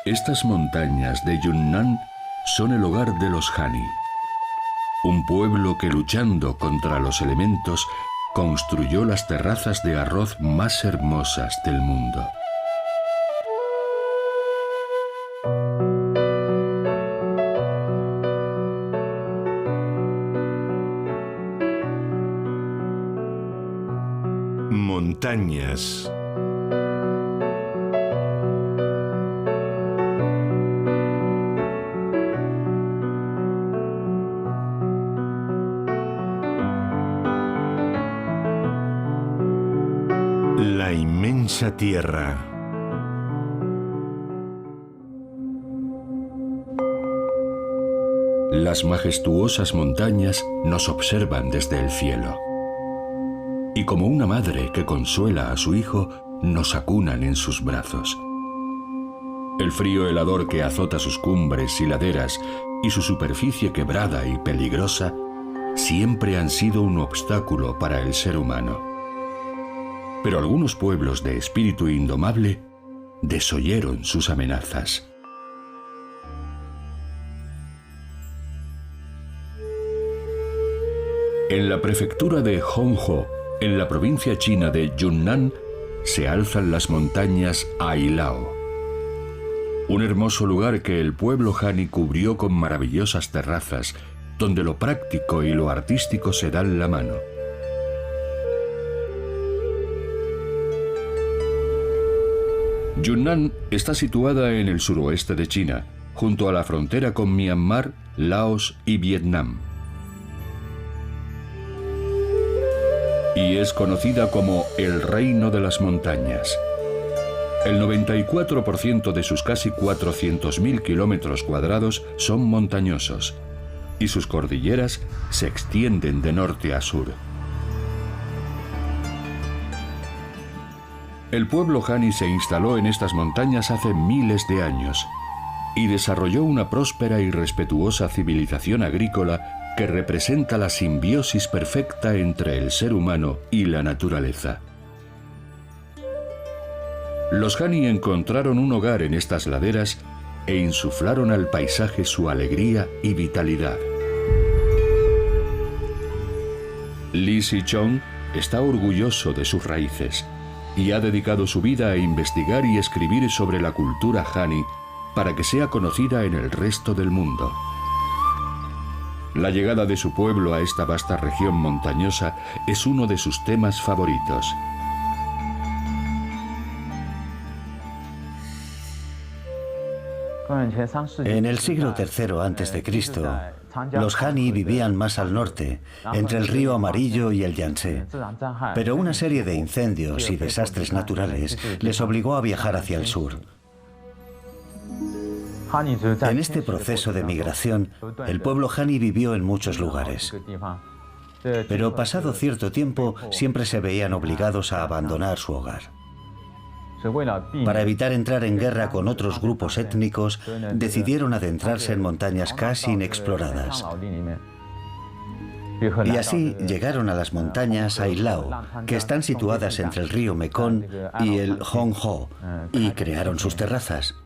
Estas montañas de Yunnan son el hogar de los Hani, un pueblo que luchando contra los elementos construyó las terrazas de arroz más hermosas del mundo. Montañas. La inmensa tierra. Las majestuosas montañas nos observan desde el cielo. Y como una madre que consuela a su hijo, nos acunan en sus brazos. El frío helador que azota sus cumbres y laderas y su superficie quebrada y peligrosa siempre han sido un obstáculo para el ser humano. Pero algunos pueblos de espíritu indomable desoyeron sus amenazas. En la prefectura de Hongzhou, en la provincia china de Yunnan, se alzan las montañas Ailao, un hermoso lugar que el pueblo Han cubrió con maravillosas terrazas, donde lo práctico y lo artístico se dan la mano. Yunnan está situada en el suroeste de China, junto a la frontera con Myanmar, Laos y Vietnam. Y es conocida como el Reino de las Montañas. El 94% de sus casi 400.000 kilómetros cuadrados son montañosos, y sus cordilleras se extienden de norte a sur. El pueblo Han se instaló en estas montañas hace miles de años y desarrolló una próspera y respetuosa civilización agrícola que representa la simbiosis perfecta entre el ser humano y la naturaleza. Los Han encontraron un hogar en estas laderas e insuflaron al paisaje su alegría y vitalidad. Li Sichong está orgulloso de sus raíces y ha dedicado su vida a investigar y escribir sobre la cultura Han para que sea conocida en el resto del mundo. La llegada de su pueblo a esta vasta región montañosa es uno de sus temas favoritos. En el siglo III a.C., los Han vivían más al norte, entre el río Amarillo y el Yangtze, pero una serie de incendios y desastres naturales les obligó a viajar hacia el sur. En este proceso de migración, el pueblo Han vivió en muchos lugares, pero pasado cierto tiempo siempre se veían obligados a abandonar su hogar. Para evitar entrar en guerra con otros grupos étnicos, decidieron adentrarse en montañas casi inexploradas. Y así llegaron a las montañas Ailao, que están situadas entre el río Mekong y el Hongzhou, y crearon sus terrazas.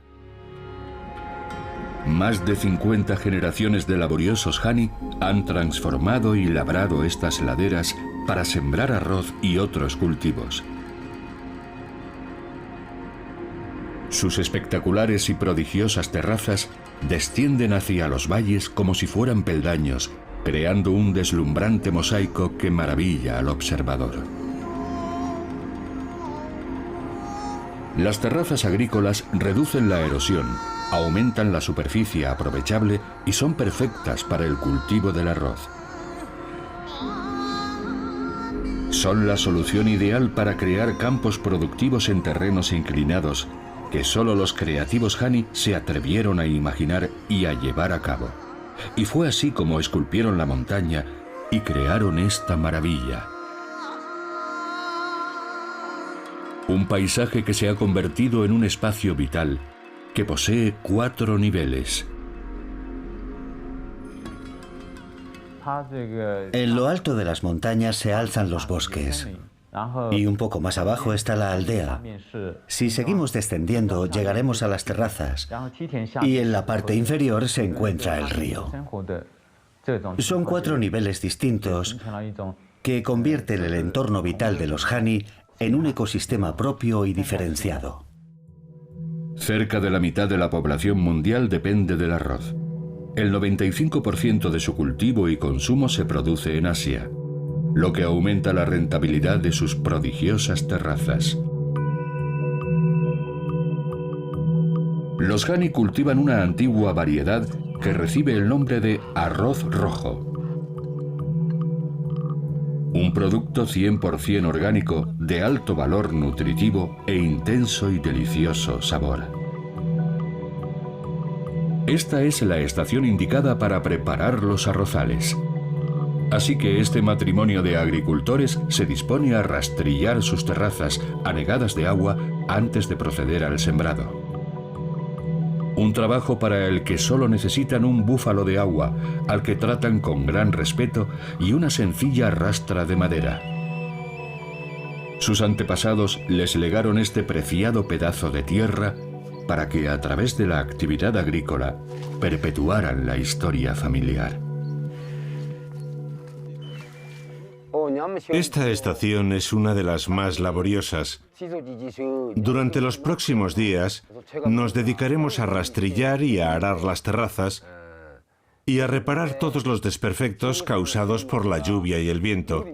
Más de 50 generaciones de laboriosos Han han transformado y labrado estas laderas para sembrar arroz y otros cultivos. Sus espectaculares y prodigiosas terrazas descienden hacia los valles como si fueran peldaños, creando un deslumbrante mosaico que maravilla al observador. Las terrazas agrícolas reducen la erosión, aumentan la superficie aprovechable y son perfectas para el cultivo del arroz. Son la solución ideal para crear campos productivos en terrenos inclinados, que solo los creativos Han se atrevieron a imaginar y a llevar a cabo. Y fue así como esculpieron la montaña y crearon esta maravilla. Un paisaje que se ha convertido en un espacio vital, que posee 4 niveles. En lo alto de las montañas se alzan los bosques. Y un poco más abajo está la aldea. Si seguimos descendiendo, llegaremos a las terrazas. Y en la parte inferior se encuentra el río. Son 4 niveles distintos que convierten el entorno vital de los Hani en un ecosistema propio y diferenciado. Cerca de la mitad de la población mundial depende del arroz. El 95% de su cultivo y consumo se produce en Asia, lo que aumenta la rentabilidad de sus prodigiosas terrazas. Los Hani cultivan una antigua variedad que recibe el nombre de arroz rojo. Un producto 100% orgánico de alto valor nutritivo e intenso y delicioso sabor. Esta es la estación indicada para preparar los arrozales. Así que este matrimonio de agricultores se dispone a rastrillar sus terrazas anegadas de agua antes de proceder al sembrado. Un trabajo para el que solo necesitan un búfalo de agua, al que tratan con gran respeto, y una sencilla rastra de madera. Sus antepasados les legaron este preciado pedazo de tierra para que, a través de la actividad agrícola, perpetuaran la historia familiar. Esta estación es una de las más laboriosas. Durante los próximos días nos dedicaremos a rastrillar y a arar las terrazas y a reparar todos los desperfectos causados por la lluvia y el viento.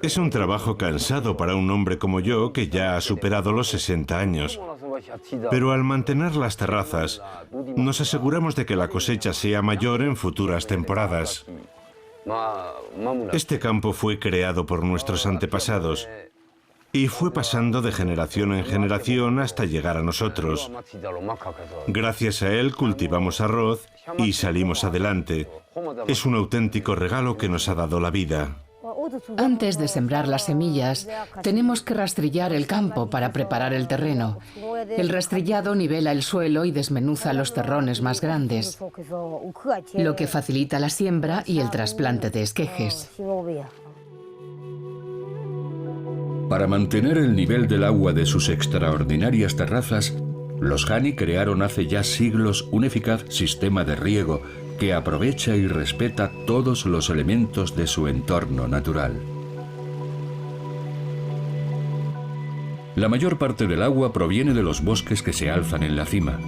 Es un trabajo cansado para un hombre como yo que ya ha superado los 60 años. Pero al mantener las terrazas, nos aseguramos de que la cosecha sea mayor en futuras temporadas. Este campo fue creado por nuestros antepasados y fue pasando de generación en generación hasta llegar a nosotros. Gracias a él cultivamos arroz y salimos adelante. Es un auténtico regalo que nos ha dado la vida. Antes de sembrar las semillas, tenemos que rastrillar el campo para preparar el terreno. El rastrillado nivela el suelo y desmenuza los terrones más grandes, lo que facilita la siembra y el trasplante de esquejes. Para mantener el nivel del agua de sus extraordinarias terrazas, los Hani crearon hace ya siglos un eficaz sistema de riego que aprovecha y respeta todos los elementos de su entorno natural. La mayor parte del agua proviene de los bosques que se alzan en la cima,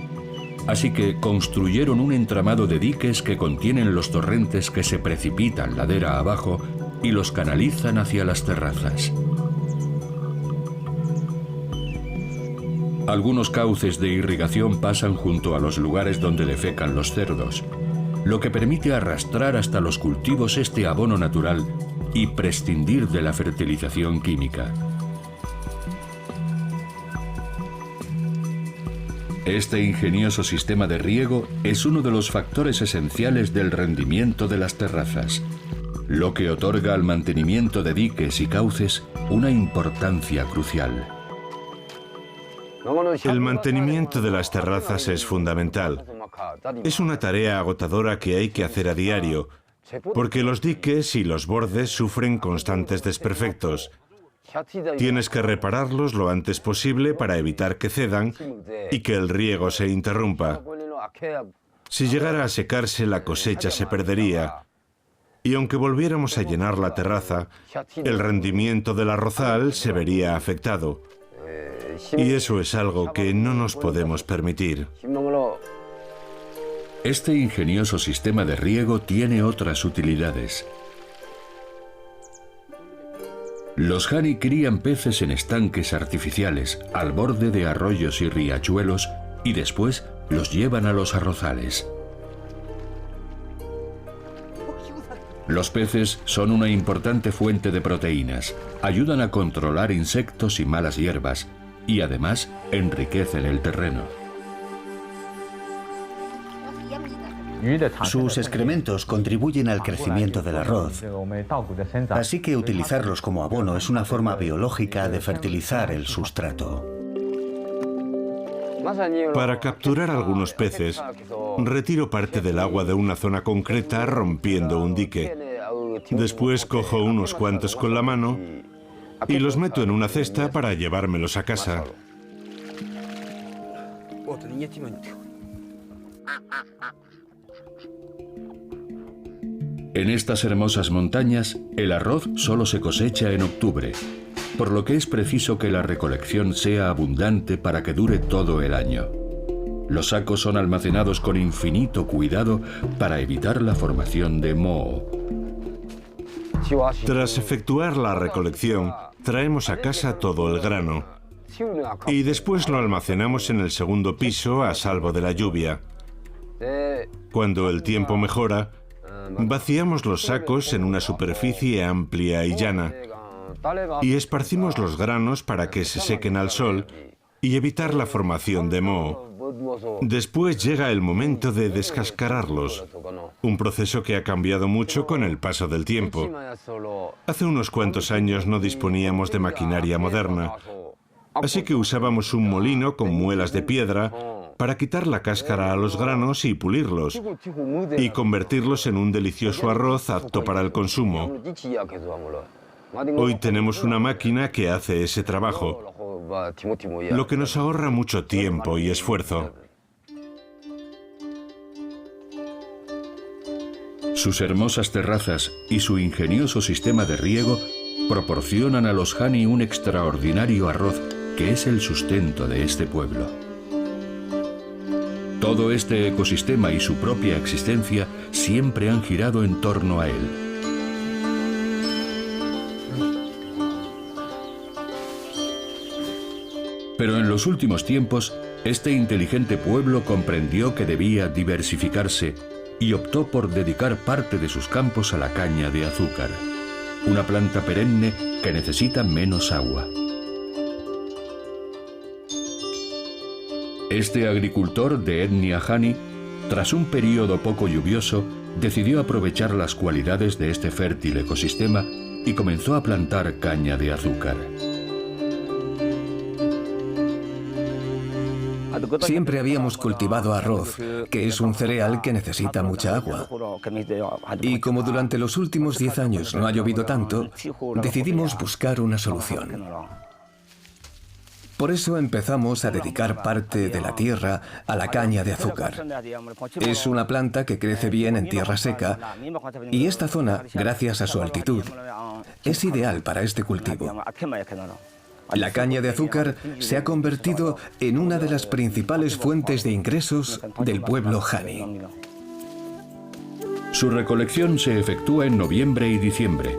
así que construyeron un entramado de diques que contienen los torrentes que se precipitan ladera abajo y los canalizan hacia las terrazas. Algunos cauces de irrigación pasan junto a los lugares donde defecan los cerdos, lo que permite arrastrar hasta los cultivos este abono natural y prescindir de la fertilización química. Este ingenioso sistema de riego es uno de los factores esenciales del rendimiento de las terrazas, lo que otorga al mantenimiento de diques y cauces una importancia crucial. El mantenimiento de las terrazas es fundamental. Es una tarea agotadora que hay que hacer a diario, porque los diques y los bordes sufren constantes desperfectos. Tienes que repararlos lo antes posible para evitar que cedan y que el riego se interrumpa. Si llegara a secarse, la cosecha se perdería. Y aunque volviéramos a llenar la terraza, el rendimiento del arrozal se vería afectado. Y eso es algo que no nos podemos permitir. Este ingenioso sistema de riego tiene otras utilidades. Los Hani crían peces en estanques artificiales al borde de arroyos y riachuelos y después los llevan a los arrozales. Los peces son una importante fuente de proteínas, ayudan a controlar insectos y malas hierbas y además enriquecen el terreno. Sus excrementos contribuyen al crecimiento del arroz, así que utilizarlos como abono es una forma biológica de fertilizar el sustrato. Para capturar algunos peces, retiro parte del agua de una zona concreta rompiendo un dique. Después cojo unos cuantos con la mano y los meto en una cesta para llevármelos a casa. En estas hermosas montañas, el arroz solo se cosecha en octubre, por lo que es preciso que la recolección sea abundante para que dure todo el año. Los sacos son almacenados con infinito cuidado para evitar la formación de moho. Tras efectuar la recolección, traemos a casa todo el grano y después lo almacenamos en el segundo piso a salvo de la lluvia. Cuando el tiempo mejora, vaciamos los sacos en una superficie amplia y llana y esparcimos los granos para que se sequen al sol y evitar la formación de moho. Después llega el momento de descascararlos, un proceso que ha cambiado mucho con el paso del tiempo. Hace unos cuantos años no disponíamos de maquinaria moderna, así que usábamos un molino con muelas de piedra para quitar la cáscara a los granos y pulirlos, y convertirlos en un delicioso arroz apto para el consumo. Hoy tenemos una máquina que hace ese trabajo, lo que nos ahorra mucho tiempo y esfuerzo. Sus hermosas terrazas y su ingenioso sistema de riego proporcionan a los Hani un extraordinario arroz que es el sustento de este pueblo. Todo este ecosistema y su propia existencia siempre han girado en torno a él. Pero en los últimos tiempos, este inteligente pueblo comprendió que debía diversificarse y optó por dedicar parte de sus campos a la caña de azúcar, una planta perenne que necesita menos agua. Este agricultor de etnia Hani, tras un periodo poco lluvioso, decidió aprovechar las cualidades de este fértil ecosistema y comenzó a plantar caña de azúcar. Siempre habíamos cultivado arroz, que es un cereal que necesita mucha agua. Y como durante los últimos 10 años no ha llovido tanto, decidimos buscar una solución. Por eso empezamos a dedicar parte de la tierra a la caña de azúcar. Es una planta que crece bien en tierra seca y esta zona, gracias a su altitud, es ideal para este cultivo. La caña de azúcar se ha convertido en una de las principales fuentes de ingresos del pueblo Hani. Su recolección se efectúa en noviembre y diciembre,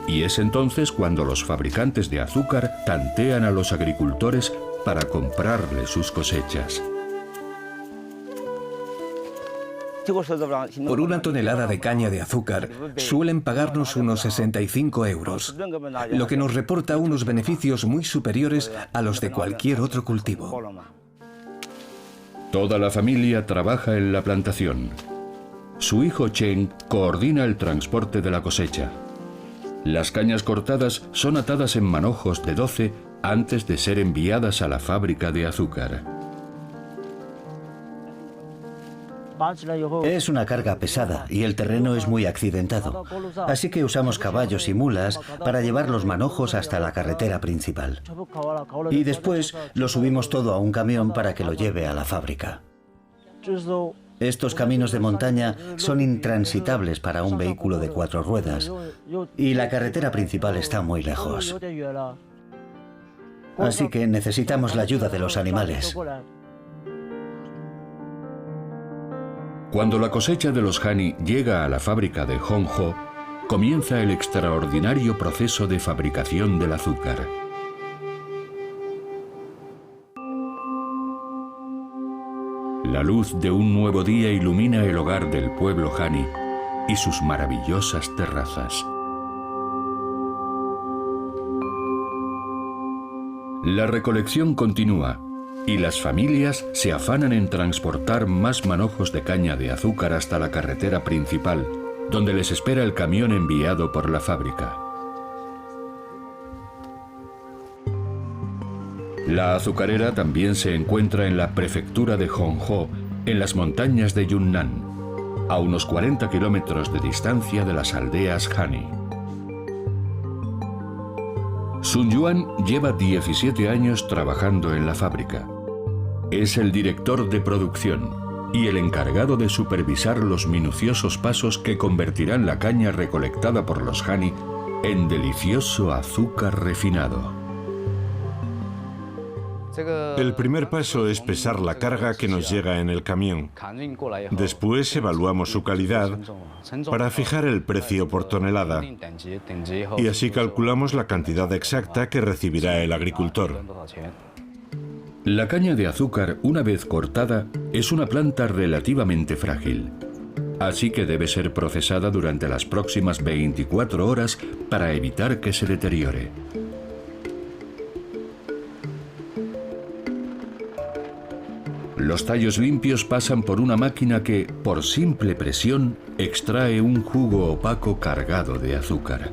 y es entonces cuando los fabricantes de azúcar tantean a los agricultores para comprarles sus cosechas. Por una tonelada de caña de azúcar suelen pagarnos unos 65 euros, lo que nos reporta unos beneficios muy superiores a los de cualquier otro cultivo. Toda la familia trabaja en la plantación. Su hijo Chen coordina el transporte de la cosecha. Las cañas cortadas son atadas en manojos de 12 antes de ser enviadas a la fábrica de azúcar. Es una carga pesada y el terreno es muy accidentado, así que usamos caballos y mulas para llevar los manojos hasta la carretera principal. Y después lo subimos todo a un camión para que lo lleve a la fábrica. Estos caminos de montaña son intransitables para un vehículo de 4 ruedas y la carretera principal está muy lejos. Así que necesitamos la ayuda de los animales. Cuando la cosecha de los Hani llega a la fábrica de Hongho, comienza el extraordinario proceso de fabricación del azúcar. La luz de un nuevo día ilumina el hogar del pueblo Hani y sus maravillosas terrazas. La recolección continúa y las familias se afanan en transportar más manojos de caña de azúcar hasta la carretera principal, donde les espera el camión enviado por la fábrica. La azucarera también se encuentra en la prefectura de Hongho, en las montañas de Yunnan, a unos 40 kilómetros de distancia de las aldeas Hani. Sun Yuan lleva 17 años trabajando en la fábrica. Es el director de producción y el encargado de supervisar los minuciosos pasos que convertirán la caña recolectada por los hani en delicioso azúcar refinado. El primer paso es pesar la carga que nos llega en el camión. Después evaluamos su calidad para fijar el precio por tonelada y así calculamos la cantidad exacta que recibirá el agricultor. La caña de azúcar, una vez cortada, es una planta relativamente frágil, así que debe ser procesada durante las próximas 24 horas para evitar que se deteriore. Los tallos limpios pasan por una máquina que, por simple presión, extrae un jugo opaco cargado de azúcar.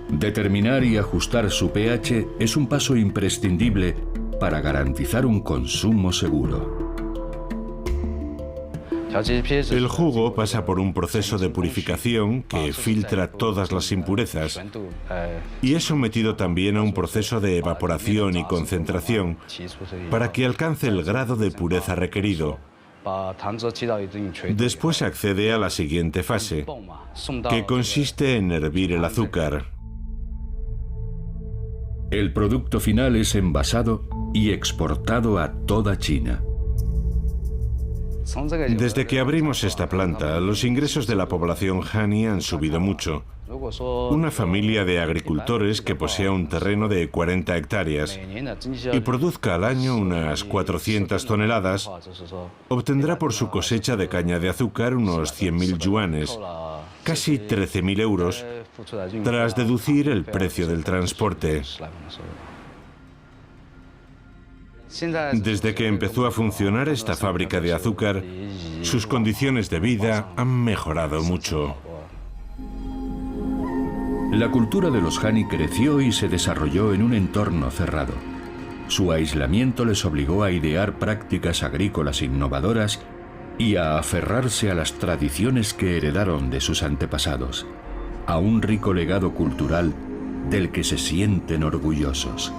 Determinar y ajustar su pH es un paso imprescindible para garantizar un consumo seguro. El jugo pasa por un proceso de purificación que filtra todas las impurezas y es sometido también a un proceso de evaporación y concentración para que alcance el grado de pureza requerido. Después accede a la siguiente fase, que consiste en hervir el azúcar. El producto final es envasado y exportado a toda China. Desde que abrimos esta planta, los ingresos de la población hani han subido mucho. Una familia de agricultores que posea un terreno de 40 hectáreas y produzca al año unas 400 toneladas, obtendrá por su cosecha de caña de azúcar unos 100.000 yuanes, casi 13.000 euros, tras deducir el precio del transporte. Desde que empezó a funcionar esta fábrica de azúcar, sus condiciones de vida han mejorado mucho. La cultura de los hani creció y se desarrolló en un entorno cerrado. Su aislamiento les obligó a idear prácticas agrícolas innovadoras y a aferrarse a las tradiciones que heredaron de sus antepasados, a un rico legado cultural del que se sienten orgullosos.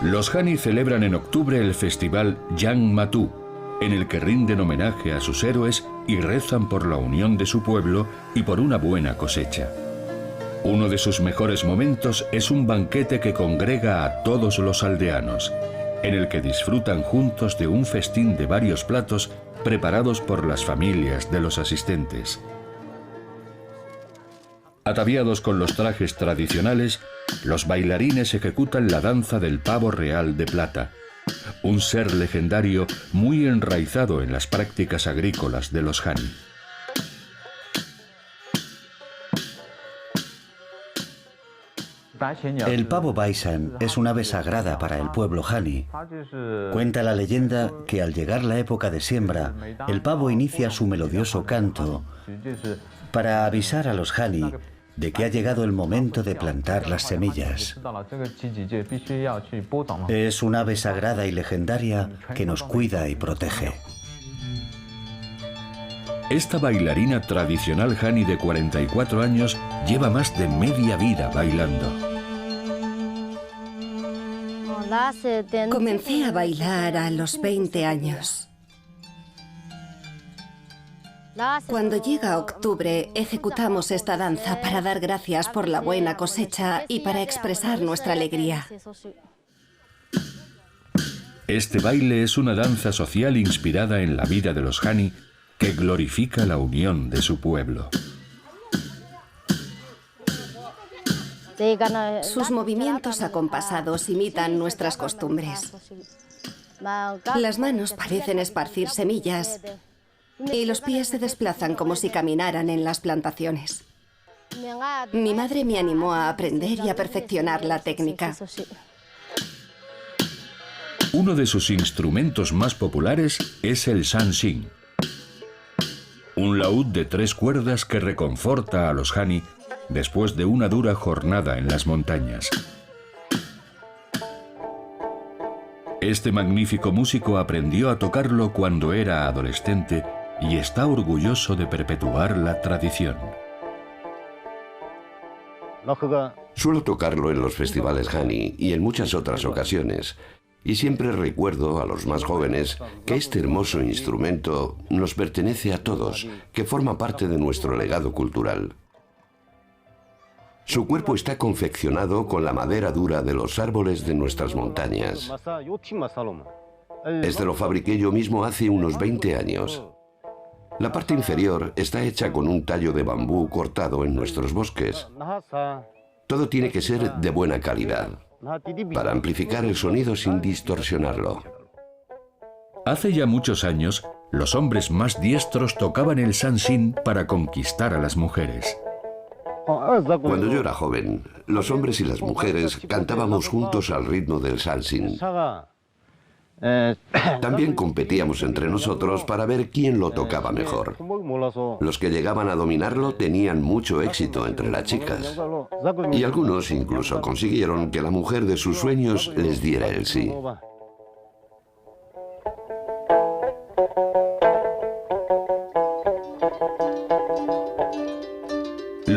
Los hani celebran en octubre el festival Yang Matu, en el que rinden homenaje a sus héroes y rezan por la unión de su pueblo y por una buena cosecha. Uno de sus mejores momentos es un banquete que congrega a todos los aldeanos, en el que disfrutan juntos de un festín de varios platos preparados por las familias de los asistentes. Ataviados con los trajes tradicionales, los bailarines ejecutan la danza del pavo real de plata, un ser legendario muy enraizado en las prácticas agrícolas de los hani. El pavo baisan es un ave sagrada para el pueblo hani. Cuenta la leyenda que al llegar la época de siembra, el pavo inicia su melodioso canto para avisar a los hani de que ha llegado el momento de plantar las semillas. Es un ave sagrada y legendaria que nos cuida y protege. Esta bailarina tradicional hani de 44 años lleva más de media vida bailando. Comencé a bailar a los 20 años. Cuando llega octubre, ejecutamos esta danza para dar gracias por la buena cosecha y para expresar nuestra alegría. Este baile es una danza social inspirada en la vida de los hani que glorifica la unión de su pueblo. Sus movimientos acompasados imitan nuestras costumbres. Las manos parecen esparcir semillas y los pies se desplazan como si caminaran en las plantaciones. Mi madre me animó a aprender y a perfeccionar la técnica. Uno de sus instrumentos más populares es el sanxing, un laúd de 3 cuerdas que reconforta a los hani después de una dura jornada en las montañas. Este magnífico músico aprendió a tocarlo cuando era adolescente y está orgulloso de perpetuar la tradición. Suelo tocarlo en los festivales Hani y en muchas otras ocasiones, y siempre recuerdo a los más jóvenes que este hermoso instrumento nos pertenece a todos, que forma parte de nuestro legado cultural. Su cuerpo está confeccionado con la madera dura de los árboles de nuestras montañas. Este lo fabriqué yo mismo hace unos 20 años. La parte inferior está hecha con un tallo de bambú cortado en nuestros bosques. Todo tiene que ser de buena calidad, para amplificar el sonido sin distorsionarlo. Hace ya muchos años, los hombres más diestros tocaban el sansin para conquistar a las mujeres. Cuando yo era joven, los hombres y las mujeres cantábamos juntos al ritmo del sansin. También competíamos entre nosotros para ver quién lo tocaba mejor. Los que llegaban a dominarlo tenían mucho éxito entre las chicas. Y algunos incluso consiguieron que la mujer de sus sueños les diera el sí.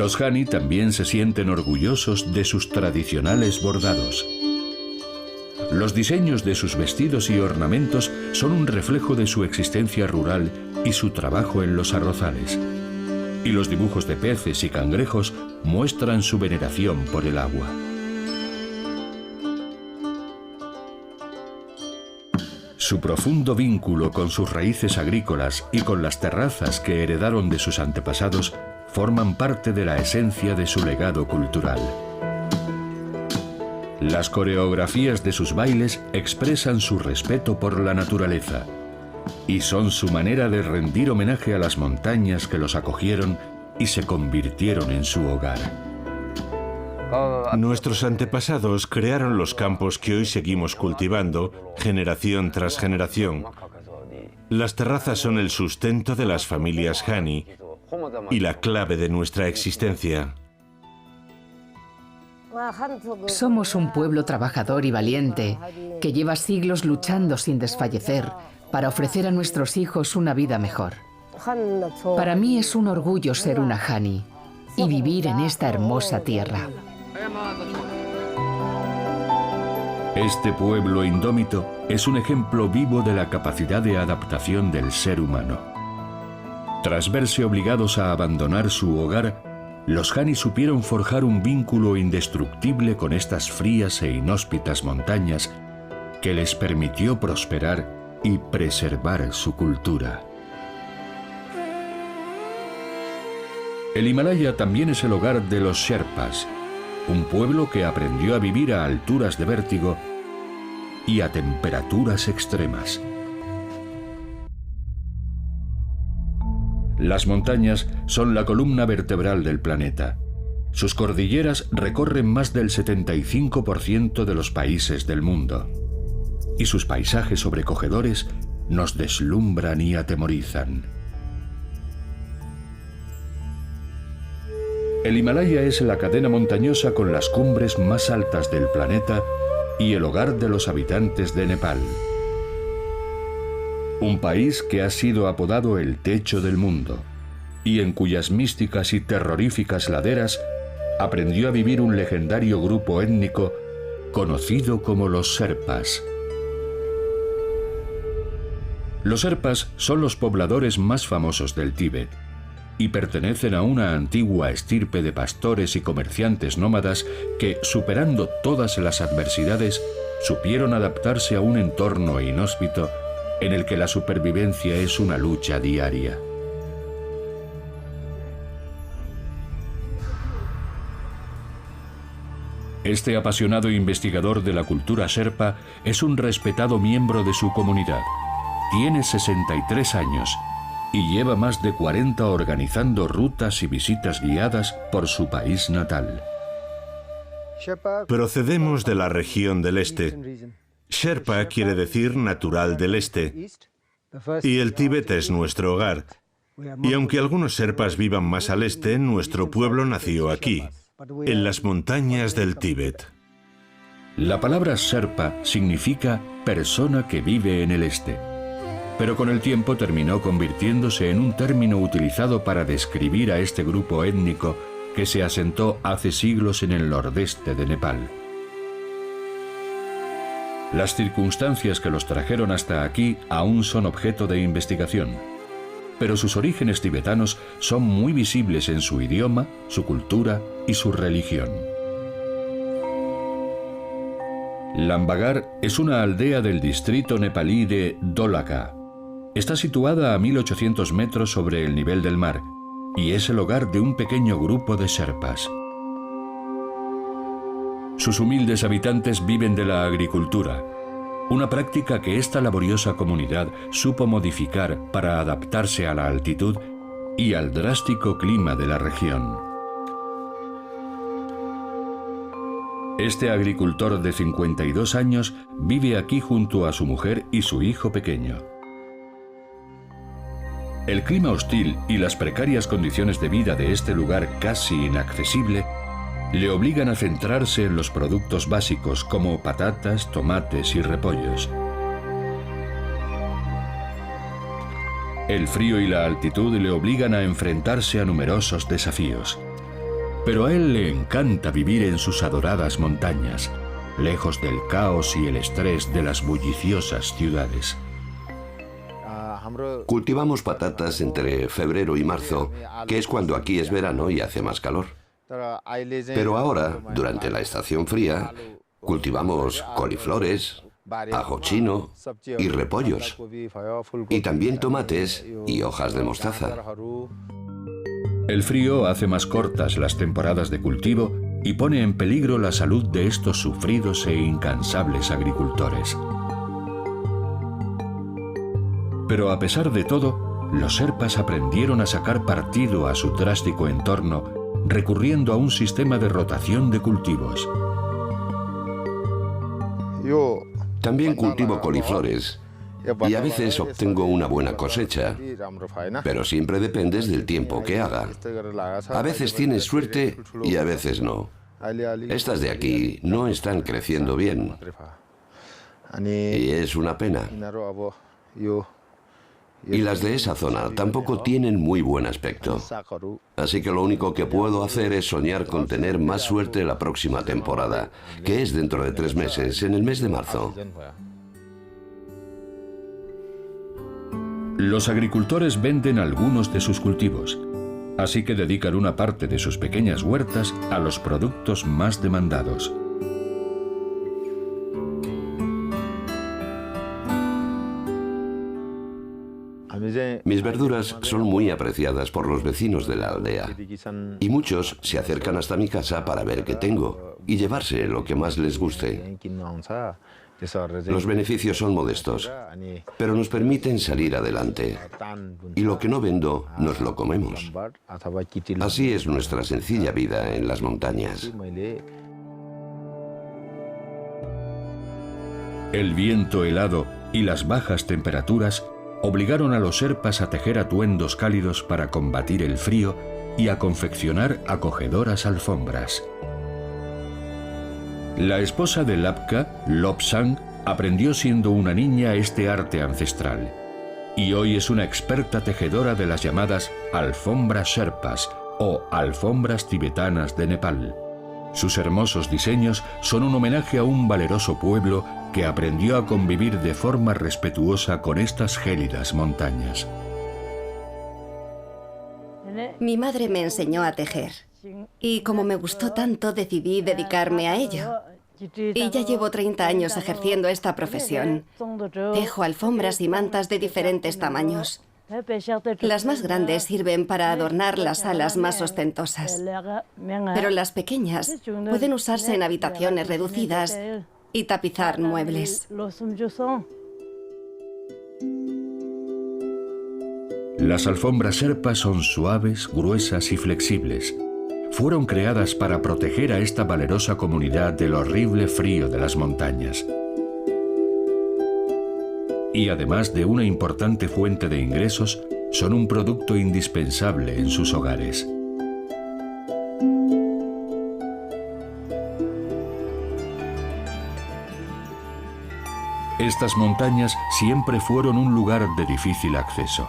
Los Hani también se sienten orgullosos de sus tradicionales bordados. Los diseños de sus vestidos y ornamentos son un reflejo de su existencia rural y su trabajo en los arrozales. Y los dibujos de peces y cangrejos muestran su veneración por el agua. Su profundo vínculo con sus raíces agrícolas y con las terrazas que heredaron de sus antepasados forman parte de la esencia de su legado cultural. Las coreografías de sus bailes expresan su respeto por la naturaleza y son su manera de rendir homenaje a las montañas que los acogieron y se convirtieron en su hogar. Nuestros antepasados crearon los campos que hoy seguimos cultivando, generación tras generación. Las terrazas son el sustento de las familias Hani y la clave de nuestra existencia. Somos un pueblo trabajador y valiente que lleva siglos luchando sin desfallecer para ofrecer a nuestros hijos una vida mejor. Para mí es un orgullo ser una Hani y vivir en esta hermosa tierra. Este pueblo indómito es un ejemplo vivo de la capacidad de adaptación del ser humano. Tras verse obligados a abandonar su hogar, los Hani supieron forjar un vínculo indestructible con estas frías e inhóspitas montañas que les permitió prosperar y preservar su cultura. El Himalaya también es el hogar de los Sherpas, un pueblo que aprendió a vivir a alturas de vértigo y a temperaturas extremas. Las montañas son la columna vertebral del planeta. Sus cordilleras recorren más del 75% de los países del mundo. Y sus paisajes sobrecogedores nos deslumbran y atemorizan. El Himalaya es la cadena montañosa con las cumbres más altas del planeta y el hogar de los habitantes de Nepal. Un país que ha sido apodado el techo del mundo y en cuyas místicas y terroríficas laderas aprendió a vivir un legendario grupo étnico conocido como los Sherpas. Los Sherpas son los pobladores más famosos del Tíbet y pertenecen a una antigua estirpe de pastores y comerciantes nómadas que, superando todas las adversidades, supieron adaptarse a un entorno inhóspito en el que la supervivencia es una lucha diaria. Este apasionado investigador de la cultura Sherpa es un respetado miembro de su comunidad. Tiene 63 años y lleva más de 40 organizando rutas y visitas guiadas por su país natal. Procedemos de la región del este. Sherpa quiere decir natural del este, y el Tíbet es nuestro hogar. Y aunque algunos Sherpas vivan más al este, nuestro pueblo nació aquí, en las montañas del Tíbet. La palabra Sherpa significa persona que vive en el este. Pero con el tiempo terminó convirtiéndose en un término utilizado para describir a este grupo étnico que se asentó hace siglos en el nordeste de Nepal. Las circunstancias que los trajeron hasta aquí aún son objeto de investigación, pero sus orígenes tibetanos son muy visibles en su idioma, su cultura y su religión. Lambagar es una aldea del distrito nepalí de Dholaka. Está situada a 1800 metros sobre el nivel del mar y es el hogar de un pequeño grupo de sherpas. Sus humildes habitantes viven de la agricultura, una práctica que esta laboriosa comunidad supo modificar para adaptarse a la altitud y al drástico clima de la región. Este agricultor de 52 años vive aquí junto a su mujer y su hijo pequeño. El clima hostil y las precarias condiciones de vida de este lugar casi inaccesible le obligan a centrarse en los productos básicos como patatas, tomates y repollos. El frío y la altitud le obligan a enfrentarse a numerosos desafíos. Pero a él le encanta vivir en sus adoradas montañas, lejos del caos y el estrés de las bulliciosas ciudades. Cultivamos patatas entre febrero y marzo, que es cuando aquí es verano y hace más calor. Pero ahora, durante la estación fría, cultivamos coliflores, ajo chino y repollos, y también tomates y hojas de mostaza. El frío hace más cortas las temporadas de cultivo y pone en peligro la salud de estos sufridos e incansables agricultores. Pero a pesar de todo, los sherpas aprendieron a sacar partido a su drástico entorno, recurriendo a un sistema de rotación de cultivos. También cultivo coliflores y a veces obtengo una buena cosecha, pero siempre dependes del tiempo que haga. A veces tienes suerte y a veces no. Estas de aquí no están creciendo bien y es una pena. Y las de esa zona tampoco tienen muy buen aspecto. Así que lo único que puedo hacer es soñar con tener más suerte la próxima temporada, que es dentro de 3 meses, en el mes de marzo. Los agricultores venden algunos de sus cultivos, así que dedican una parte de sus pequeñas huertas a los productos más demandados. Mis verduras son muy apreciadas por los vecinos de la aldea y muchos se acercan hasta mi casa para ver qué tengo y llevarse lo que más les guste. Los beneficios son modestos, pero nos permiten salir adelante y lo que no vendo nos lo comemos. Así es nuestra sencilla vida en las montañas. El viento helado y las bajas temperaturas obligaron a los sherpas a tejer atuendos cálidos para combatir el frío y a confeccionar acogedoras alfombras. La esposa de Lapka, Lobsang, aprendió siendo una niña este arte ancestral y hoy es una experta tejedora de las llamadas alfombras sherpas o alfombras tibetanas de Nepal. Sus hermosos diseños son un homenaje a un valeroso pueblo que aprendió a convivir de forma respetuosa con estas gélidas montañas. Mi madre me enseñó a tejer y como me gustó tanto decidí dedicarme a ello. Y ya llevo 30 años ejerciendo esta profesión. Tejo alfombras y mantas de diferentes tamaños. Las más grandes sirven para adornar las salas más ostentosas, pero las pequeñas pueden usarse en habitaciones reducidas y tapizar muebles. Las alfombras sherpas son suaves, gruesas y flexibles. Fueron creadas para proteger a esta valerosa comunidad del horrible frío de las montañas. Y además de una importante fuente de ingresos, son un producto indispensable en sus hogares. Esta Estas montañas siempre fueron un lugar de difícil acceso,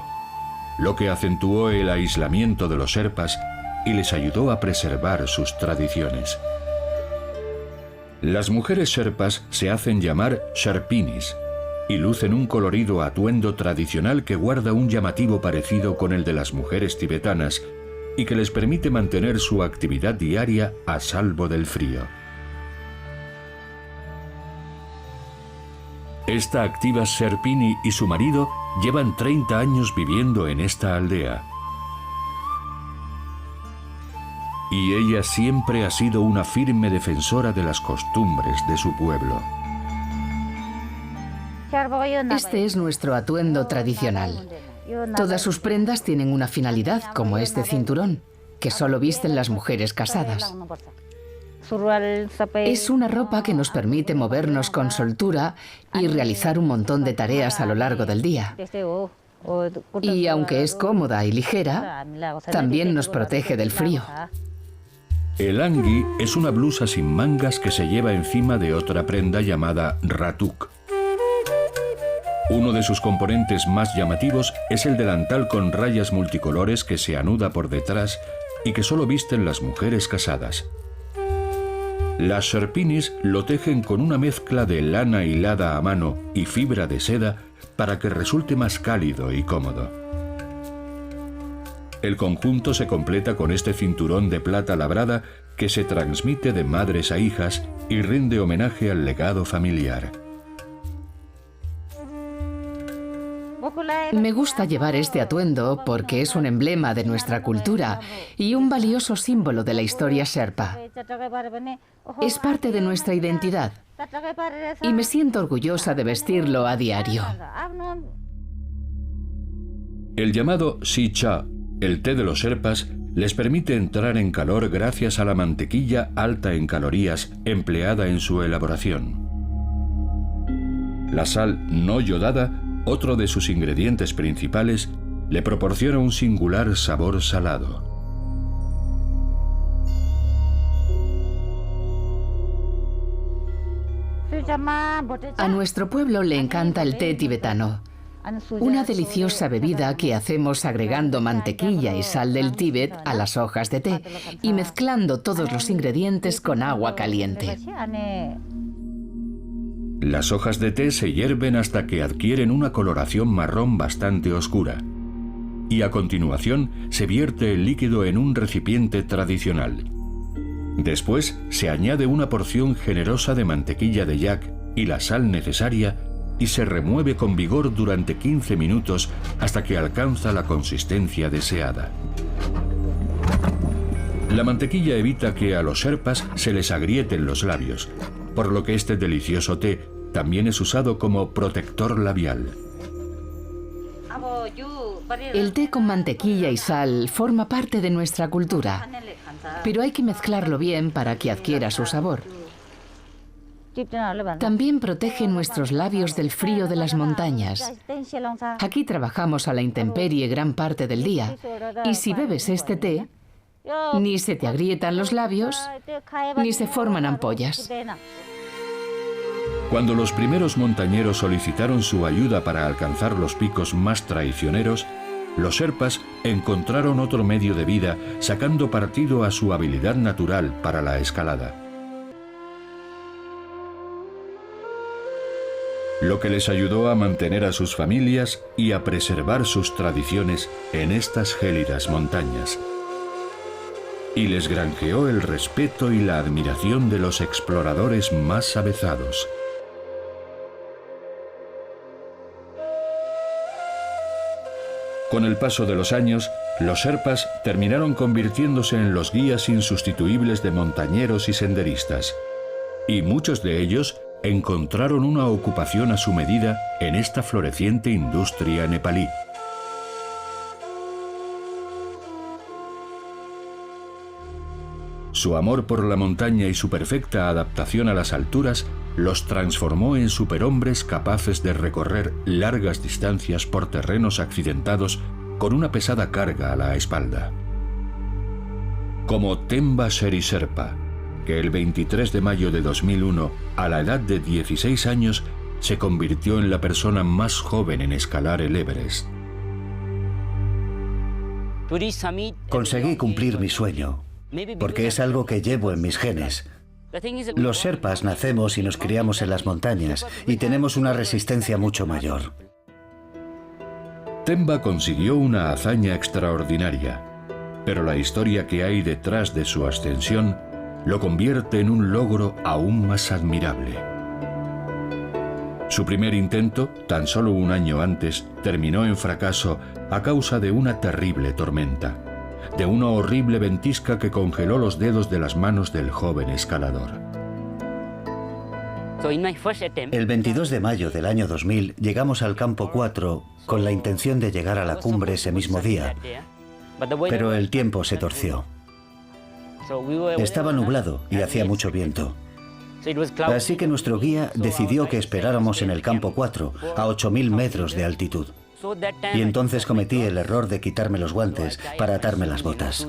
lo que acentuó el aislamiento de los sherpas y les ayudó a preservar sus tradiciones. Las mujeres sherpas se hacen llamar sherpinis y lucen un colorido atuendo tradicional que guarda un llamativo parecido con el de las mujeres tibetanas y que les permite mantener su actividad diaria a salvo del frío. Esta activa Sherpini y su marido llevan 30 años viviendo en esta aldea. Y ella siempre ha sido una firme defensora de las costumbres de su pueblo. Este es nuestro atuendo tradicional. Todas sus prendas tienen una finalidad, como este cinturón, que solo visten las mujeres casadas. Es una ropa que nos permite movernos con soltura y realizar un montón de tareas a lo largo del día. Y aunque es cómoda y ligera, también nos protege del frío. El angi es una blusa sin mangas que se lleva encima de otra prenda llamada ratuk. Uno de sus componentes más llamativos es el delantal con rayas multicolores que se anuda por detrás y que solo visten las mujeres casadas. Las sherpinis lo tejen con una mezcla de lana hilada a mano y fibra de seda para que resulte más cálido y cómodo. El conjunto se completa con este cinturón de plata labrada que se transmite de madres a hijas y rinde homenaje al legado familiar. Me gusta llevar este atuendo porque es un emblema de nuestra cultura y un valioso símbolo de la historia sherpa. Es parte de nuestra identidad y me siento orgullosa de vestirlo a diario. El llamado si-cha, el té de los sherpas, les permite entrar en calor gracias a la mantequilla alta en calorías empleada en su elaboración. La sal no yodada, otro de sus ingredientes principales, le proporciona un singular sabor salado. A nuestro pueblo le encanta el té tibetano, una deliciosa bebida que hacemos agregando mantequilla y sal del Tíbet a las hojas de té y mezclando todos los ingredientes con agua caliente. Las hojas de té se hierven hasta que adquieren una coloración marrón bastante oscura. Y a continuación se vierte el líquido en un recipiente tradicional. Después se añade una porción generosa de mantequilla de yak y la sal necesaria y se remueve con vigor durante 15 minutos hasta que alcanza la consistencia deseada. La mantequilla evita que a los sherpas se les agrieten los labios, por lo que este delicioso té también es usado como protector labial. El té con mantequilla y sal forma parte de nuestra cultura, pero hay que mezclarlo bien para que adquiera su sabor. También protege nuestros labios del frío de las montañas. Aquí trabajamos a la intemperie gran parte del día, y si bebes este té, ni se te agrietan los labios, ni se forman ampollas. Cuando los primeros montañeros solicitaron su ayuda para alcanzar los picos más traicioneros, los sherpas encontraron otro medio de vida sacando partido a su habilidad natural para la escalada. Lo que les ayudó a mantener a sus familias y a preservar sus tradiciones en estas gélidas montañas. Y les granjeó el respeto y la admiración de los exploradores más avezados. Con el paso de los años, los sherpas terminaron convirtiéndose en los guías insustituibles de montañeros y senderistas. Y muchos de ellos encontraron una ocupación a su medida en esta floreciente industria nepalí. Su amor por la montaña y su perfecta adaptación a las alturas los transformó en superhombres capaces de recorrer largas distancias por terrenos accidentados con una pesada carga a la espalda. Como Temba Seri Sherpa, que el 23 de mayo de 2001, a la edad de 16 años, se convirtió en la persona más joven en escalar el Everest. Conseguí cumplir mi sueño, porque es algo que llevo en mis genes. Los Sherpas nacemos y nos criamos en las montañas y tenemos una resistencia mucho mayor. Themba consiguió una hazaña extraordinaria, pero la historia que hay detrás de su ascensión lo convierte en un logro aún más admirable. Su primer intento, tan solo un año antes, terminó en fracaso a causa de una terrible tormenta, de una horrible ventisca que congeló los dedos de las manos del joven escalador. El 22 de mayo del año 2000 llegamos al campo 4 con la intención de llegar a la cumbre ese mismo día, pero el tiempo se torció. Estaba nublado y hacía mucho viento. Así que nuestro guía decidió que esperáramos en el campo 4, a 8.000 metros de altitud. Y entonces cometí el error de quitarme los guantes para atarme las botas.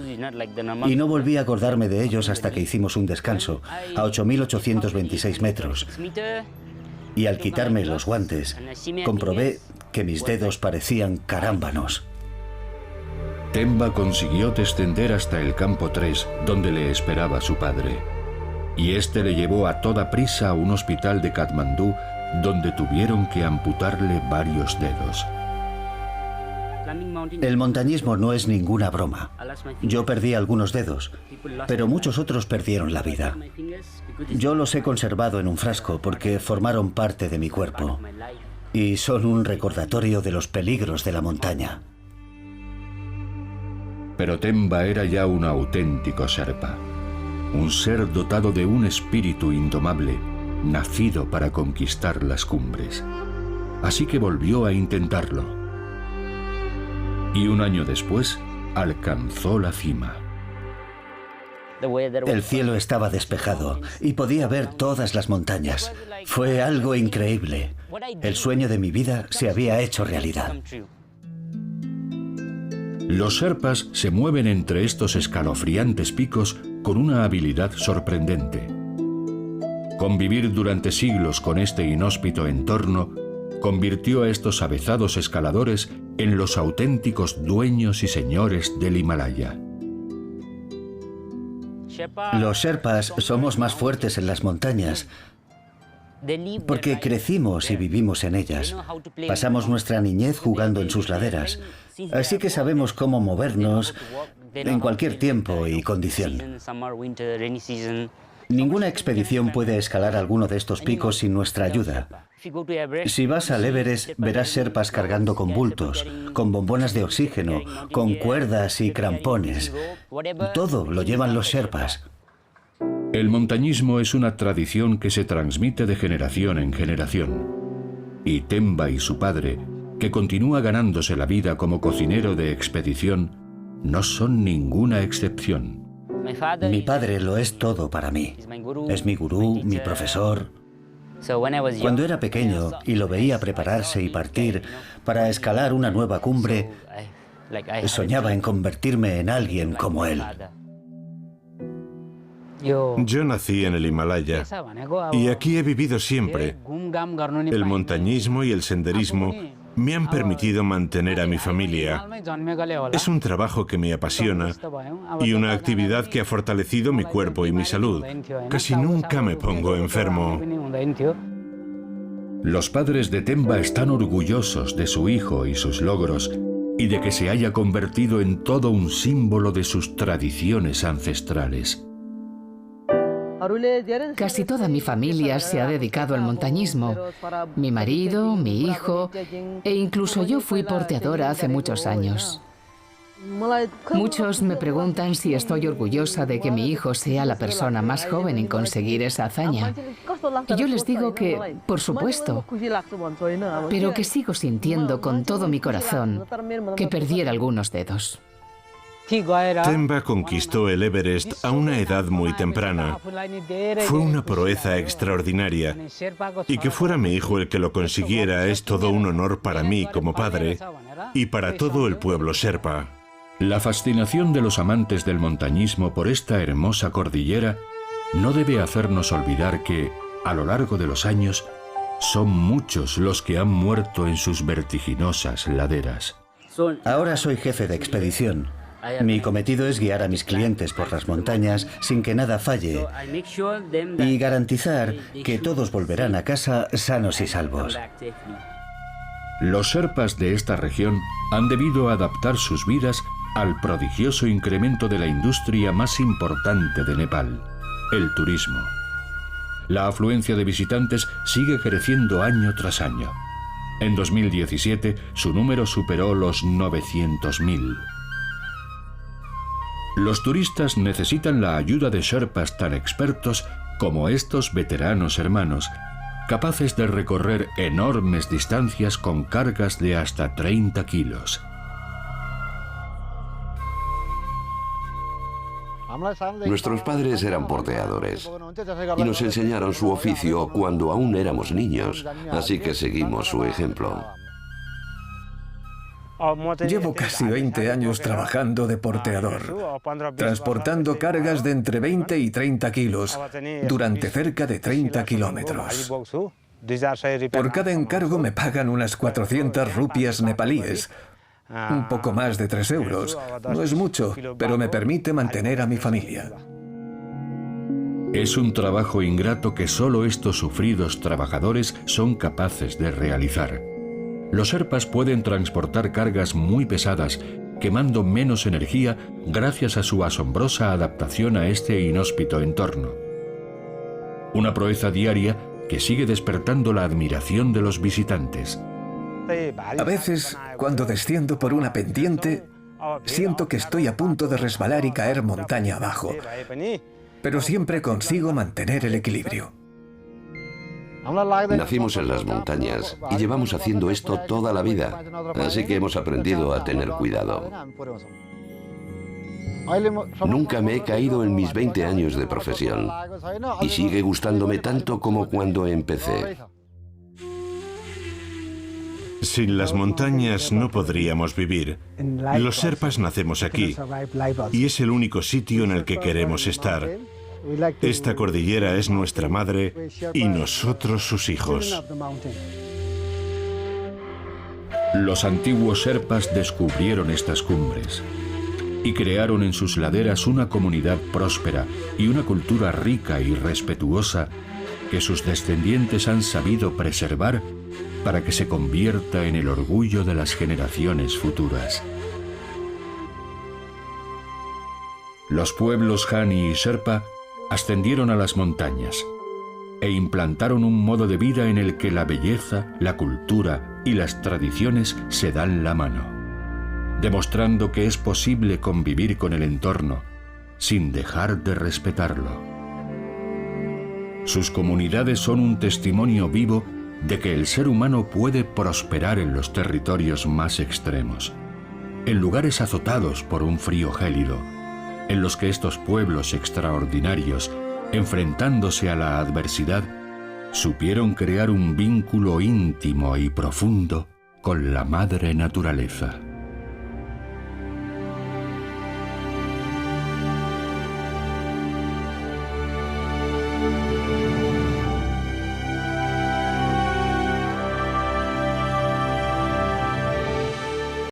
Y no volví a acordarme de ellos hasta que hicimos un descanso, a 8.826 metros. Y al quitarme los guantes, comprobé que mis dedos parecían carámbanos. Themba consiguió descender hasta el campo 3, donde le esperaba su padre. Y este le llevó a toda prisa a un hospital de Katmandú, donde tuvieron que amputarle varios dedos. El montañismo no es ninguna broma. Yo perdí algunos dedos, pero muchos otros perdieron la vida. Yo los he conservado en un frasco porque formaron parte de mi cuerpo y son un recordatorio de los peligros de la montaña. Pero Themba era ya un auténtico Sherpa, un ser dotado de un espíritu indomable, nacido para conquistar las cumbres. Así que volvió a intentarlo. Y un año después, alcanzó la cima. El cielo estaba despejado y podía ver todas las montañas. Fue algo increíble. El sueño de mi vida se había hecho realidad. Los Sherpas se mueven entre estos escalofriantes picos con una habilidad sorprendente. Convivir durante siglos con este inhóspito entorno convirtió a estos avezados escaladores en los auténticos dueños y señores del Himalaya. Los Sherpas somos más fuertes en las montañas porque crecimos y vivimos en ellas. Pasamos nuestra niñez jugando en sus laderas, así que sabemos cómo movernos en cualquier tiempo y condición. Ninguna expedición puede escalar alguno de estos picos sin nuestra ayuda. Si vas al Everest, verás Sherpas cargando con bultos, con bombonas de oxígeno, con cuerdas y crampones. Todo lo llevan los Sherpas. El montañismo es una tradición que se transmite de generación en generación. Y Themba y su padre, que continúa ganándose la vida como cocinero de expedición, no son ninguna excepción. Mi padre lo es todo para mí. Es mi gurú, mi profesor. Cuando era pequeño y lo veía prepararse y partir para escalar una nueva cumbre, soñaba en convertirme en alguien como él. Yo nací en el Himalaya y aquí he vivido siempre. El montañismo y el senderismo me han permitido mantener a mi familia. Es un trabajo que me apasiona y una actividad que ha fortalecido mi cuerpo y mi salud. Casi nunca me pongo enfermo. Los padres de Themba están orgullosos de su hijo y sus logros y de que se haya convertido en todo un símbolo de sus tradiciones ancestrales. Casi toda mi familia se ha dedicado al montañismo. Mi marido, mi hijo e incluso yo fui porteadora hace muchos años. Muchos me preguntan si estoy orgullosa de que mi hijo sea la persona más joven en conseguir esa hazaña. Y yo les digo que, por supuesto, pero que sigo sintiendo con todo mi corazón que perdiera algunos dedos. Themba conquistó el Everest a una edad muy temprana. Fue una proeza extraordinaria. Y que fuera mi hijo el que lo consiguiera es todo un honor para mí como padre y para todo el pueblo Sherpa. La fascinación de los amantes del montañismo por esta hermosa cordillera no debe hacernos olvidar que, a lo largo de los años, Son muchos los que han muerto en sus vertiginosas laderas. Ahora soy jefe de expedición. Mi cometido es guiar a mis clientes por las montañas sin que nada falle y garantizar que todos volverán a casa sanos y salvos. Los sherpas de esta región han debido adaptar sus vidas al prodigioso incremento de la industria más importante de Nepal, el turismo. La afluencia de visitantes sigue creciendo año tras año. En 2017, su número superó los 900.000. Los turistas necesitan la ayuda de sherpas tan expertos como estos veteranos hermanos, capaces de recorrer enormes distancias con cargas de hasta 30 kilos. Nuestros padres eran porteadores y nos enseñaron su oficio cuando aún éramos niños, así que seguimos su ejemplo. Llevo casi 20 años trabajando de porteador, transportando cargas de entre 20 y 30 kilos durante cerca de 30 kilómetros. Por cada encargo me pagan unas 400 rupias nepalíes, un poco más de 3 euros. No es mucho, pero me permite mantener a mi familia. Es un trabajo ingrato que solo estos sufridos trabajadores son capaces de realizar. Los sherpas pueden transportar cargas muy pesadas, quemando menos energía gracias a su asombrosa adaptación a este inhóspito entorno. Una proeza diaria que sigue despertando la admiración de los visitantes. A veces, cuando desciendo por una pendiente, siento que estoy a punto de resbalar y caer montaña abajo, pero siempre consigo mantener el equilibrio. Nacimos en las montañas y llevamos haciendo esto toda la vida, así que hemos aprendido a tener cuidado. Nunca me he caído en mis 20 años de profesión y sigue gustándome tanto como cuando empecé. Sin las montañas no podríamos vivir. Los sherpas nacemos aquí y es el único sitio en el que queremos estar. Esta cordillera es nuestra madre y nosotros sus hijos. Los antiguos sherpas descubrieron estas cumbres y crearon en sus laderas una comunidad próspera y una cultura rica y respetuosa que sus descendientes han sabido preservar para que se convierta en el orgullo de las generaciones futuras. Los pueblos Hani y Sherpa ascendieron a las montañas e implantaron un modo de vida en el que la belleza, la cultura y las tradiciones se dan la mano, demostrando que es posible convivir con el entorno sin dejar de respetarlo. Sus comunidades son un testimonio vivo de que el ser humano puede prosperar en los territorios más extremos, en lugares azotados por un frío gélido, en los que estos pueblos extraordinarios, enfrentándose a la adversidad, supieron crear un vínculo íntimo y profundo con la madre naturaleza.